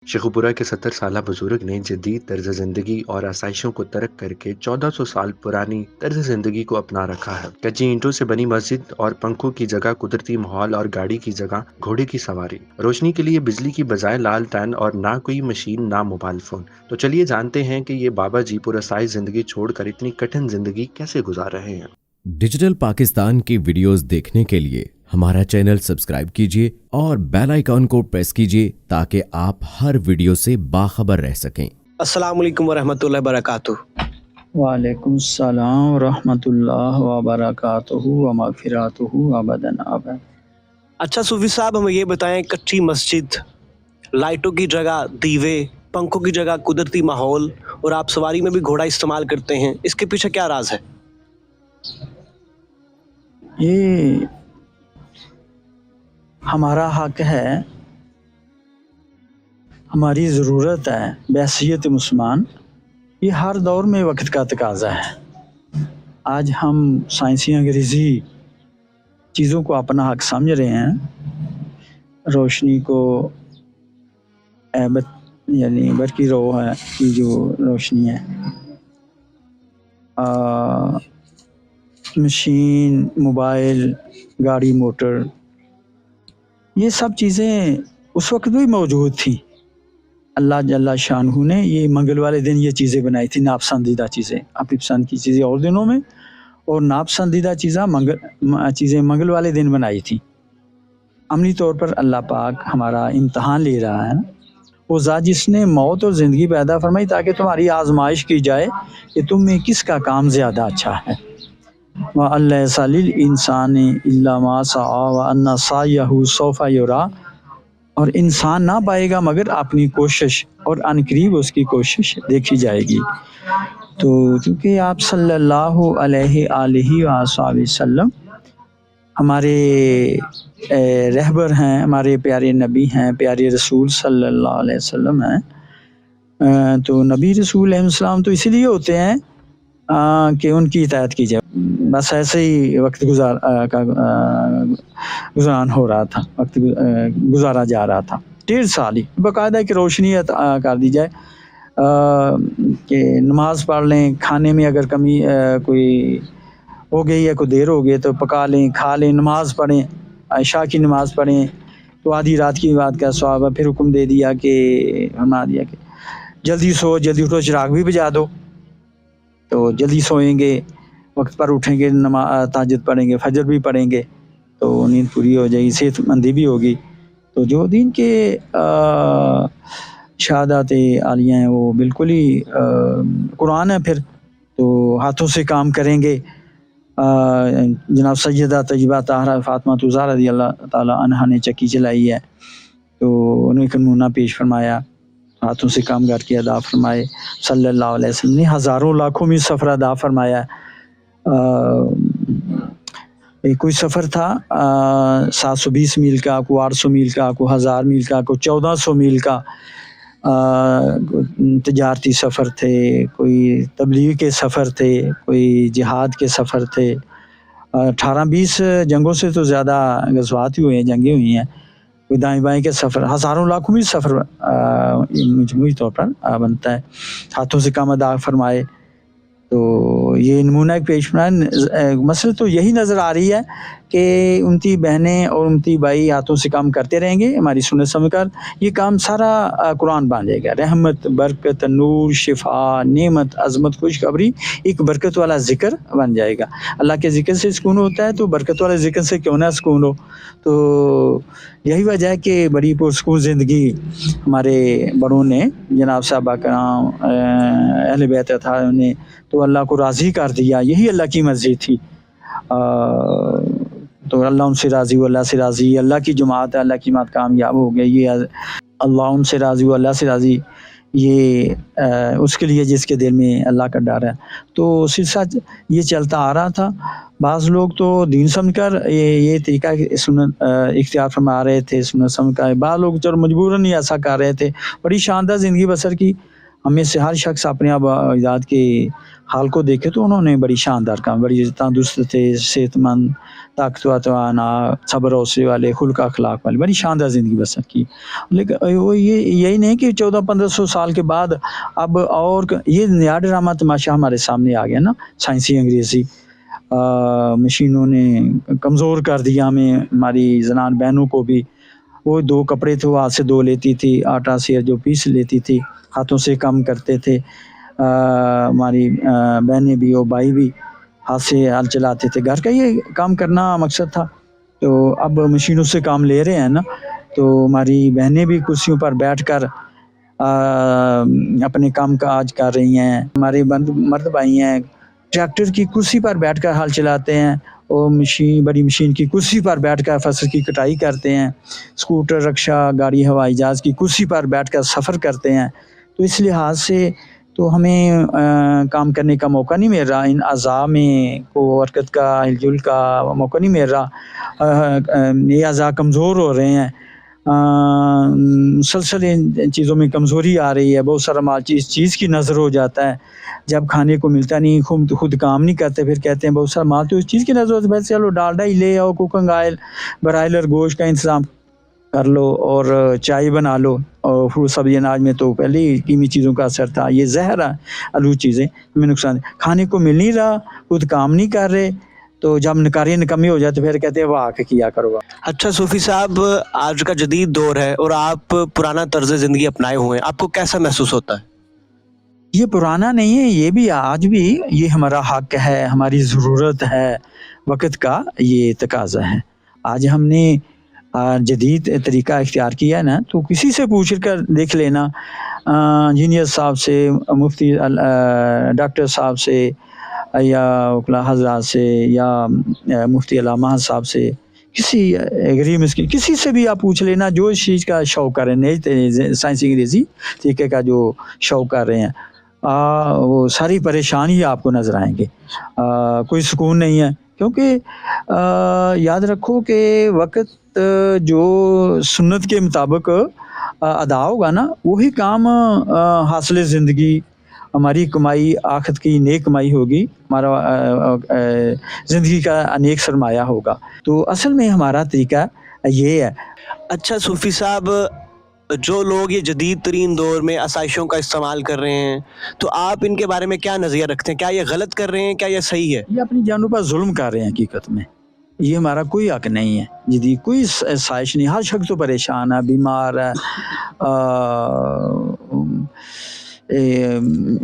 शेखुपुरा के 70 साला बुजुर्ग ने जदीद तर्ज जिंदगी और आसाइशों को तर्क करके 1400 साल पुरानी तर्ज जिंदगी को अपना रखा है। कच्ची ईंटों से बनी मस्जिद और पंखों की जगह कुदरती माहौल और गाड़ी की जगह घोड़े की सवारी, रोशनी के लिए बिजली की बजाय लालटेन और ना कोई मशीन ना मोबाइल फोन। तो चलिए जानते हैं कि ये बाबा जी पुरसाई जिंदगी छोड़कर इतनी कठिन जिंदगी कैसे गुजार रहे हैं। डिजिटल पाकिस्तान की वीडियोस देखने के लिए हमारा चैनल सब्सक्राइब कीजिए और बेल आइकॉन को प्रेस कीजिए ताकि आप हर वीडियो से बाखबर रह सकें। अस्सलाम वालेकुम वरहमतुल्लाहि वबरकातुहू। वालेकुम सलाम रहमतुल्लाह व बरकातुहू व मगफिरतुहू अबदन अबद। अच्छा सूफी साहब, हमें ये बताएं, कच्ची मस्जिद, लाइटों की जगह दीवे, पंखों की जगह कुदरती माहौल और आप सवारी में भी घोड़ा इस्तेमाल करते हैं, इसके पीछे क्या राज है? ये हमारा हक है, हमारी ज़रूरत है बहैसियत मुसलमान। ये हर दौर में वक्त का तकाजा है। आज हम साइंसी अंग्रेज़ी चीज़ों को अपना हक समझ रहे हैं। रोशनी को यानी बरकी रो है कि जो रोशनी है, मशीन, मोबाइल, गाड़ी, मोटर, ये सब चीज़ें उस वक्त भी मौजूद थी। अल्लाह जल्ला शानहू ने ये मंगल वाले दिन ये चीज़ें बनाई थी, नापसंदीदा चीज़ें। अपनी पसंद की चीज़ें और दिनों में और नापसंदीदा चीज़ें मंगल वाले दिन बनाई थी। अमली तौर पर अल्लाह पाक हमारा इम्तहान ले रहा है। वो ज़ात जिसने मौत और ज़िंदगी पैदा फरमाई ताकि तुम्हारी आजमाइश की जाए कि तुम में किसका काम ज़्यादा अच्छा है। व अल्लाह सलिल इंसान इल्ला मा सआ व अन्ना सायहु सौफा युरा, और इंसान ना पाएगा मगर अपनी कोशिश, और अनकरीब उसकी कोशिश देखी जाएगी। तो क्योंकि आप सल्लल्लाहु अलैहि वसल्लम हमारे रहबर हैं, हमारे प्यारे नबी हैं, प्यारे रसूल सल्लल्लाहु अलैहि वसल्लम हैं। तो नबी रसूल अलैहिस्सलाम तो इसीलिए होते हैं कि उनकी इताअत की जाए। बस ऐसे ही वक्त गुजारान हो रहा था, वक्त गुजारा जा रहा था। 1.5 साल ही बाकायदा की रोशनी कर दी जाए कि नमाज पढ़ लें, खाने में अगर कमी कोई हो गई या कोई देर हो गई तो पका लें, खा लें, नमाज पढ़ें, इशा की नमाज पढ़ें तो आधी रात की बात का सवाब है। फिर हुक्म दे दिया कि फरमा दिया कि जल्दी सो, जल्दी उठो, चिराग भी बुझा दो। तो जल्दी सोएंगे, वक्त पर उठेंगे, ताजद पढ़ेंगे, फजर भी पढ़ेंगे तो नींद पूरी हो जाएगी, सेहतमंदी भी होगी। तो जो दीन के शहादत आलिया हैं वो बिल्कुल ही कुरान है। फिर तो हाथों से काम करेंगे। जनाब सैयदा तैयबा ताहरा फातिमा ज़हरा रज़ी अल्लाह ताला अन्हा ने चक्की चलाई है, तो उन्हें एक नमूना पेश फरमाया, हाथों से काम करके अदा फरमाए। सल्लल्लाहु अलैहि वसल्लम ने हज़ारों लाखों में सफ़र अदा फरमाया। कोई सफ़र था 720 मील का, को 800 मील का, को 1000 मील का, को 1400 मील का। तजारती सफ़र थे, कोई तबलीग के सफ़र थे, कोई जिहाद के सफ़र थे। 18-20 जंगों से तो ज़्यादा गज़वात हुए हैं, जंगें हुई हैं। कोई दाएँ बाएँ के सफ़र, हज़ारों लाखों में सफ़र मजमूई तौर पर बनता है। हाथों से काम अदा फरमाए। तो ये नमूना एक पेश मसला तो यही नज़र आ रही है कि उनकी बहनें और उनकी भाई हाथों से काम करते रहेंगे, हमारी सुन्नत समझकर ये काम सारा कुरान बन जाएगा। रहमत, बरकत, नूर, शिफा, नेमत, अज़मत, खुशखबरी, एक बरकत वाला ज़िक्र बन जाएगा। अल्लाह के ज़िक्र से सुकून होता है तो बरकत वाले ज़िक्र से क्यों ना सुकून हो। तो यही वजह है कि बड़ी पुरसुकून ज़िंदगी हमारे बड़ों ने, जनाब साहबा कराम, अहले बैत था, उन्हें तो अल्लाह को राज़ी कर दिया। यही अल्लाह की मर्ज़ी थी। तो अल्लाह उनसे राज़ी, अल्लाह से राज़ी, अल्लाह की जमात है, अल्लाह की जमात कामयाब हो गई। ये अल्लाह उनसे राज़ी, अल्लाह से राज़ी, ये उसके लिए जिसके दिल में अल्लाह का डर है। तो सिलसिला ये चलता आ रहा था। बाज़ लोग तो दीन समझकर ये तरीका सुन्नत इख्तियार फरमा रहे थे, सुन्नत समझकर। बाज़ लोग चलो मजबूरन ही ऐसा कर रहे थे, बड़ी शानदार ज़िंदगी बसर की। हम में से हर शख्स अपने अब अजदाद के हाल को देखे तो उन्होंने बड़ी शानदार काम, बड़ी तंदुरुस्त थे, सेहतमंद, ताकतवाना, सब्र हौसले वाले, खुल्क अखलाक वाले, बड़ी शानदार ज़िंदगी बसर की। लेकिन वो यही नहीं कि 1400-1500 साल के बाद अब और ये नया ड्रामा तमाशा हमारे सामने आ गया ना, साइंसी अंग्रेज़ी मशीनों ने कमज़ोर कर दिया हमें, हमारी ज़नान बहनों को भी। वो 2 कपड़े थे वो हाथ से धो लेती थी, आटा सेर जो पीस लेती थी, हाथों से काम करते थे। हमारी बहनें भी और भाई भी हाथ से हल चलाते थे, घर का ये काम करना मकसद था। तो अब मशीनों से काम ले रहे हैं ना, तो हमारी बहनें भी कुर्सियों पर बैठकर अपने काम काज कर रही हैं। हमारे मर्द भाई हैं ट्रैक्टर की कुर्सी पर बैठकर हल चलाते हैं और बड़ी मशीन की कुर्सी पर बैठकर फसल की कटाई करते हैं। स्कूटर, रिक्शा, गाड़ी, हवाई जहाज़ की कुर्सी पर बैठकर सफ़र करते हैं। तो इस लिहाज से तो हमें काम करने का मौका नहीं मिल रहा, इन अज़ा में को हरकत का, हिलजुल का मौका नहीं मिल रहा। ये अज़ा कमज़ोर हो रहे हैं, मुसलसल इन चीज़ों में कमज़ोरी आ रही है। बहुत सारा माल इस चीज़ की नज़र हो जाता है, जब खाने को मिलता नहीं, खुद काम नहीं करते, फिर कहते हैं बहुत सारा माल तो इस चीज़ की नज़र होती है, चलो डालडा ही ले आओ, कुकिंग ऑयल, ब्रायलर गोश्त का इंतज़ाम कर लो और चाय बना लो। और फ्रूट सब्ज़ी अनाज में तो पहले ही कीमती चीज़ों का असर था। ये ज़हर है, आलू चीज़ें हमें नुकसान, खाने को मिल नहीं रहा, खुद काम नहीं कर रहे, तो जब नकारी निकम्मे हो जाए तो फिर कहते हैं वाह के किया करो। अच्छा सूफी साहब, आज का जदीद दौर है और आप पुराना तर्ज ज़िंदगी अपनाए हुए हैं, आपको कैसा महसूस होता है? ये पुराना नहीं है, ये भी आज भी ये हमारा हक है, हमारी ज़रूरत है, वक़्त का ये तकाज़ा है। आज हमने जदीद तरीका इख्तियार किया है ना, तो किसी से पूछ कर देख लेना, इंजीनियर साहब से, मुफ्ती डॉक्टर साहब से या वकला हज़रात से या मुफ्ती अल्लामा साहब से, किसी गरीब मिस्किन किसी से भी आप पूछ लेना जो इस चीज़ का शौक़ कर रहे हैं, साइंसी अंग्रेज़ी तरीके का जो शौक़ कर रहे हैं, वो सारी परेशानी ही आपको नज़र आएंगे। कोई सुकून नहीं है, क्योंकि याद रखो कि वक़्त जो सुन्नत के मुताबिक अदा होगा ना, वही काम हासिल ज़िंदगी, हमारी कमाई आखिरत की नेक कमाई होगी, हमारा ज़िंदगी का अनेक सरमाया होगा। तो असल में हमारा तरीका ये है। अच्छा सूफी साहब, जो लोग ये जदीद तरीन दौर में आसाइशों का इस्तेमाल कर रहे हैं, तो आप इनके बारे में क्या नज़रिया रखते हैं? क्या ये गलत कर रहे हैं, क्या ये सही है? ये अपनी जानों पर जुल्म कर रहे हैं। हकीकत में ये हमारा कोई हक नहीं है, जदीद कोई साजिश नहीं। हर शख्स तो परेशान है, बीमार है,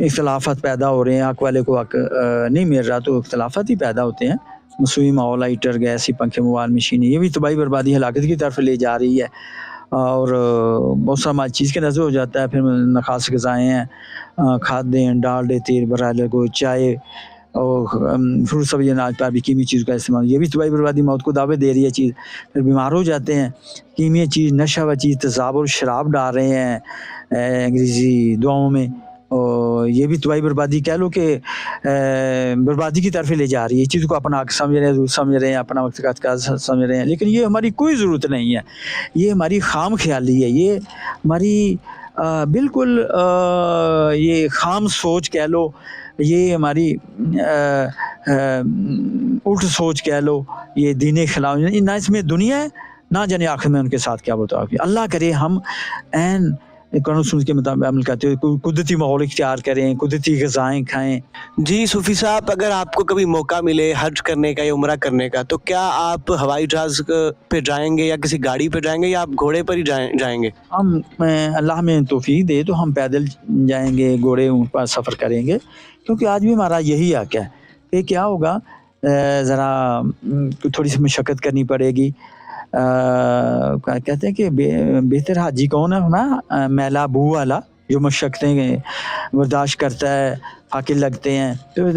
इख्तलाफात पैदा हो रहे हैं, हक वाले को हक नहीं मिल रहा, तो इख्तलाफात ही पैदा होते हैं। मसूई माहौल, हीटर, गैस, पंखे, मोबाइल, मशीनें, ये भी तबाही बर्बादी हलाकत की तरफ ले जा रही है। और बहुत सारा चीज़ के नज़र हो जाता है। फिर नखास ग़िज़ाएँ हैं, खादें, डाल, तेल, ब्रायलर को, चाय और फ्रूट सब्ज़ी अनाज पर भी कीमती चीज़ का इस्तेमाल, ये भी तबाही बर्बादी मौत को दावे दे रही है चीज़। फिर बीमार हो जाते हैं, कीमती चीज़, नशा व चीज़, तेज़ाब और शराब डाल रहे हैं अंग्रेज़ी दुआओं में, और ये भी तबाही बर्बादी कह लो कि बर्बादी की तरफ ले जा रही है। चीज़ को अपना हक समझ रहे हैं, समझ रहे हैं, अपना वक्त का समझ रहे हैं, लेकिन ये हमारी कोई ज़रूरत नहीं है। ये हमारी खाम ख्याली है, ये हमारी बिल्कुल ये खाम सोच कह लो, ये हमारी उल्ट सोच कह लो, ये दीन खिलाफ ना इसमें दुनिया है, ना जाने आखिर में उनके साथ क्या बता। अल्लाह करे हम ऐन कानून सुन के मुताबिक अमल करते हुए कुदरती माहौल इख्तियार करें, कुदरती ग़िज़ाएँ खाएँ। जी सूफी साहब, अगर आपको कभी मौका मिले हज करने का या उम्रा करने का, तो क्या आप हवाई जहाज़ पे जाएंगे या किसी गाड़ी पे जाएंगे या आप घोड़े पर ही जाएंगे? हम अल्लाह में तौफीक दे तो हम पैदल जाएंगे, घोड़े ऊँट पर सफ़र करेंगे, क्योंकि आज भी हमारा यही हक़ है कि क्या होगा, ज़रा थोड़ी सी मशक्क़त करनी पड़ेगी। कहते हैं कि बेहतर हाजी कौन है ना, मैला बू वाला जो मशक्क़तें बर्दाश्त करता है, फाके लगते हैं। तो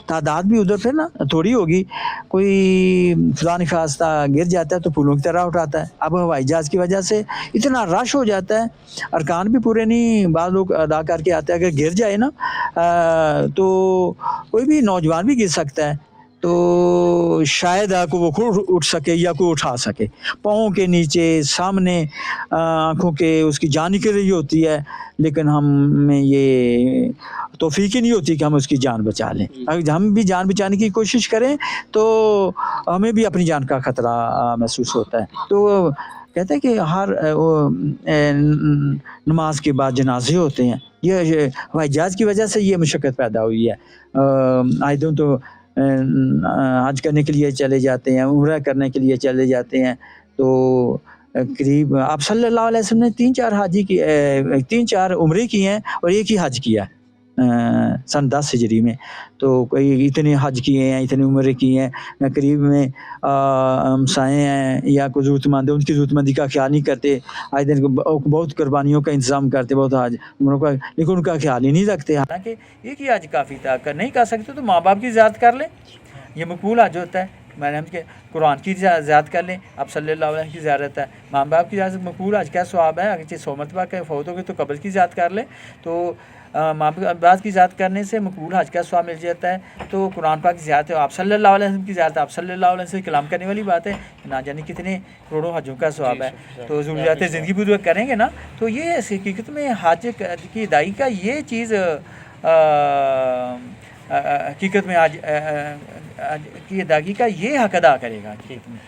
तादाद भी उधर फिर ना थोड़ी होगी, कोई खुदा न खास्ता गिर जाता है तो फूलों की तरह उठाता है। अब हवाई जहाज़ की वजह से इतना रश हो जाता है, अरकान भी पूरे नहीं बाद लोग अदा करके आते हैं। अगर गिर जाए ना तो कोई भी नौजवान भी गिर सकता है, तो शायद आपको वो खुद उठ सके या कोई उठा सके। पाँव के नीचे, सामने, आँखों के उसकी जान निकल रही होती है, लेकिन हमें ये तौफीक ही नहीं होती कि हम उसकी जान बचा लें। अगर हम भी जान बचाने की कोशिश करें तो हमें भी अपनी जान का खतरा महसूस होता है। तो कहते हैं कि हर नमाज के बाद जनाजे होते हैं। ये हवाई जहाज़ की वजह से ये मशक्क़त पैदा हुई है। आए दिन तो हज करने के लिए चले जाते हैं, उम्रा करने के लिए चले जाते हैं, तो करीब आप सल्लल्लाहु अलैहि वसल्लम ने 3-4 हाजी की 3-4 उम्रे की हैं और एक ही हज किया है सन 10 हिजरी में। तो कोई इतने हज किए हैं, इतने उम्रे किए हैं, करीब में हमसाए हैं या कोई ज़रूरतमंद है, उनकी ज़रूरतमंदी का ख्याल नहीं करते। आए दिन बहुत कुर्बानियों का इंतज़ाम करते, बहुत हज उम्रों का, लेकिन उनका ख्याल ही नहीं रखते। हालांकि एक ही हज काफ़ी था, अगर नहीं कर सकते तो माँ बाप की ज़ियारत कर लें, ये मकबूल हज होता है। मैंने के कुरान की ज़ियारत कर लें, अब सल्लल्लाहु अलैहि वसल्लम की ज़ियारत है, माँ बाप की ज़ियारत मकबूल हज का सवाब है। अगर 100 मरतबा के फौत हो गए तो कब्र की ज़ियारत कर लें, तो माँ बाप की ज़ियारत करने से मकबूल हज का सवाब मिल जाता है। तो कुरान पाक की ज़ियारत है, आप सल्लल्लाहु अलैहि वसल्लम की ज़ियारत, आप सल्लल्लाहु अलैहि वसल्लम से कलाम करने वाली बात है, ना जाने कितने करोड़ों हजों का सवाब है। तो ज़रूरियात ज़िंदगी पूरी करेंगे ना, तो ये हकीकत में हज की अदायगी का ये चीज़ हकीकत में आज की अदायगी का ये हक अदा करेगा हकीकत में।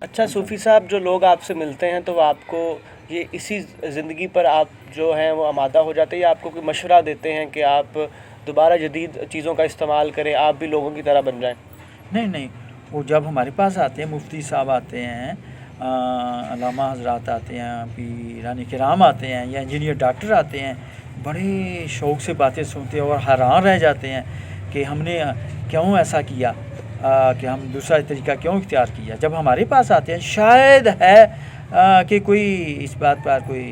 अच्छा सूफ़ी साहब, जो लोग आपसे मिलते हैं तो वो आपको ये इसी ज़िंदगी पर आप जो हैं वो आमादा हो जाते हैं, या आपको कोई मशवरा देते हैं कि आप दोबारा जदीद चीज़ों का इस्तेमाल करें, आप भी लोगों की तरह बन जाएं? नहीं, वो जब हमारे पास आते हैं, मुफ्ती साहब आते हैं, अल्लामा हज़रात आते हैं, पीरान किराम आते हैं, या इंजीनियर डॉक्टर आते हैं, बड़े शौक़ से बातें सुनते हैं और हैरान रह जाते हैं कि हमने क्यों ऐसा किया, कि हम दूसरा तरीका क्यों इख्तियार किया। जब हमारे पास आते हैं, शायद है कि कोई इस बात पर कोई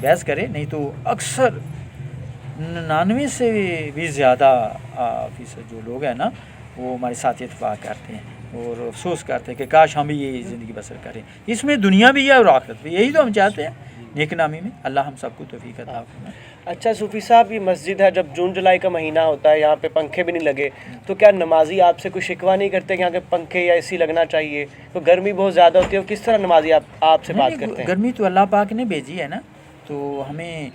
बहस करे, नहीं तो अक्सर 99 से भी ज़्यादा फ़ीसद जो लोग हैं ना, वो हमारे साथ इत्तेफाक करते हैं और अफसोस करते हैं कि काश हम भी ये ज़िंदगी बसर करें। इसमें दुनिया भी है और आखिरत भी, यही तो हम चाहते हैं नेक नामी में। अल्लाह हम सबको तौफीक अता फरमाए। अच्छा सूफ़ी साहब, ये मस्जिद है, जब जून जुलाई का महीना होता है, यहाँ पे पंखे भी नहीं लगे, तो क्या नमाजी आपसे कोई शिकवा नहीं करते कि यहाँ के पंखे या एसी लगना चाहिए? तो गर्मी बहुत ज़्यादा होती है, किस तरह नमाजी आपसे बात करते हैं? गर्मी तो अल्लाह पाक ने भेजी है ना, तो हमें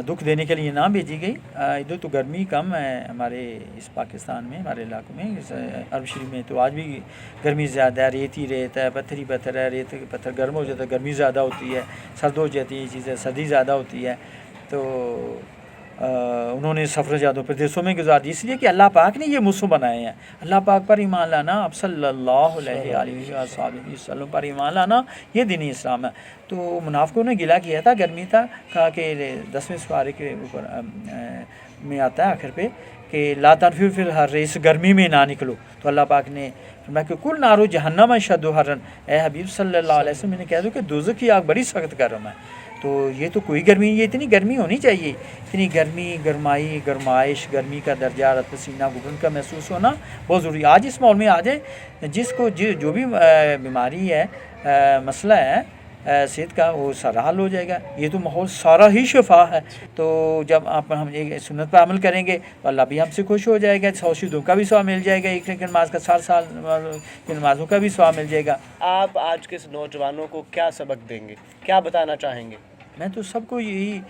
दुख देने के लिए ना भेजी गई। इधर तो गर्मी कम है हमारे इस पाकिस्तान में, हमारे इलाकों में, इस अरब शरीफ में तो आज भी गर्मी ज़्यादा है, रेत ही रेत है, पत्थर ही पत्थर है, रेत पत्थर गर्म हो जाता है, गर्मी ज़्यादा होती है, सर्द हो जाती है, चीज़ें सर्दी ज़्यादा होती है। तो उन्होंने सफ़र ज़्यादा प्रदेशों में गुजार दी, इसलिए कि अल्लाह पाक ने ये मौसम बनाए हैं। अल्लाह पाक पर ईमान लाना, अब सल्लल्लाहु अलैहि वसल्लम पर ईमान लाना, ये दीन इस्लाम है। तो मुनाफिकों ने गिला किया था, गर्मी था, कहा कि 10वें सुपारे के ऊपर में आता है आखिर पे कि ला तनफिर फिल हर, इस गर्मी में ना निकलो। तो अल्लाह पाक ने फरमाया कि कुल नारो जहन्नम अशद्दु हर्रन, ए हबीब सल्लल्लाहु अलैहि वसल्लम ने कह दो कि दोज़ख की आग बड़ी सख्त गर्म है। तो ये तो कोई गर्मी, ये इतनी गर्मी होनी चाहिए, इतनी गर्मी, गरमाई, गरमाइश, गर्मी का दर्जा, रत पसीना, घुटन का महसूस होना बहुत ज़रूरी। आज इस माहौल में आ जाए, जिसको जो भी बीमारी है, मसला है सेहत का, वो सारा हल हो जाएगा। ये तो माहौल सारा ही शफा है। तो जब हम एक सुन्नत पर अमल करेंगे तो अल्लाह भी हमसे खुश हो जाएगा, 100 शहीदों का भी सवाब मिल जाएगा, एक नमाज का 60 साल की नमाज़ों का भी सवाब मिल जाएगा। आप आज के नौजवानों को क्या सबक देंगे, क्या बताना चाहेंगे? मैं तो सबको यही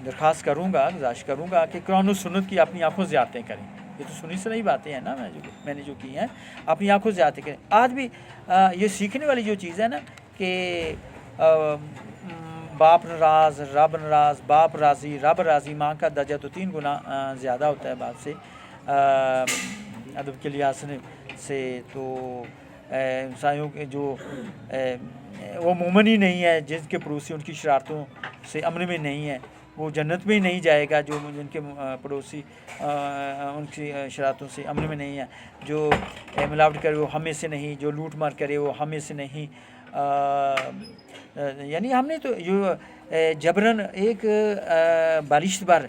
दरख्वास्त करूँगा, गुजारिश करूँगा कि कुरान और सुन्नत की अपनी आँखों से ज़ियारतें करें। ये तो सुनी सुनाई बातें हैं ना, मैंने जो की हैं, अपनी आँखों से ज़ियारतें करें। आज भी ये सीखने वाली जो चीज़ है ना कि बाप नाराज़ रब नाराज़, बाप राज़ी रब राज़ी, माँ का दर्जा तो 3 गुना ज़्यादा होता है बाप से अदब के लिहाज से। तो इंसानियों के जो वो मोमिन ही नहीं है, जिनके पड़ोसी उनकी शरारतों से अमन में नहीं है, वो जन्नत में ही नहीं जाएगा। जो जिनके पड़ोसी उनकी शरारतों से अमन में नहीं है, जो मिलावट करे वो हमें से नहीं, जो लूट मार करे वो हमें से नहीं, یعنی ہم نے تو جو جبرن ایک بالشت بار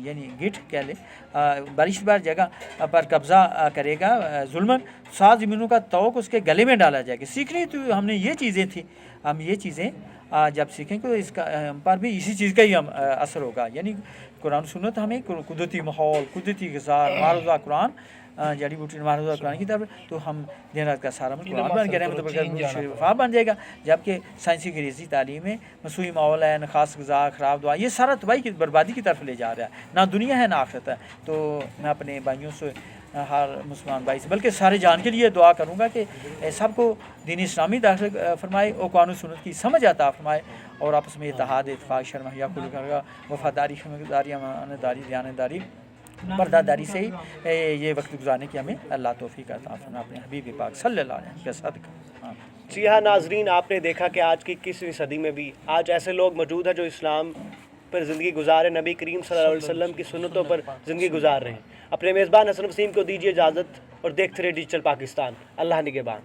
یعنی گٹ کہہ لیں بالشت بار جگہ پر قبضہ کرے گا ظلمن، 7 زمینوں کا توق اس کے گلے میں ڈالا جائے گا. سیکھنی تو ہم نے یہ چیزیں تھیں، ہم یہ چیزیں جب سیکھیں تو اس کا ہم پر بھی اسی چیز کا ہی ہم اثر ہوگا. یعنی قرآن سنت ہمیں قدرتی ماحول، قدرتی غذا، معروضہ قرآن، جڑی بوٹی معروضہ قرآن کی طرف، تو ہم دن رات کا سارا قرآن بن گیا مطلب شفا بن جائے گا. جبکہ سائنسی انگریزی تعلیم میں مصنوعی ماحول ہے، نہ خاص غذا، خراب دعا، یہ سارا تباہی کی بربادی کی طرف لے جا رہا ہے. نہ دنیا ہے نہ آخرت ہے. تو میں اپنے بھائیوں سے، ہر مسلمان بھائی سے، بلکہ سارے جان کے لیے دعا کروں گا کہ سب کو دین اسلامی داخل فرمائے اور قرآن و سنت کی سمجھ عطا فرمائے، اور آپس میں اتحاد، اتفاق، شرم حیا، خلوص، وفاداری، خدمتگاری، امانتداری، دیانتداری، پردہ سے ہی یہ وقت گزارنے کی ہمیں اللہ توفیق عطا فرمائے اپنے حبیب پاک صلی اللہ علیہ وسلم کے صدقہ. جی ہاں ناظرین، آپ نے دیکھا کہ آج کی 21ویں صدی میں بھی آج ایسے لوگ موجود ہیں جو اسلام پر زندگی گزارے، نبی کریم صلی اللہ علیہ وسلم کی سنتوں پر زندگی گزار رہے ہیں. اپنے میزبان حسن وسیم کو دیجیے اجازت اور دیکھتے رہے ڈیجیٹل پاکستان. اللہ نگہبان.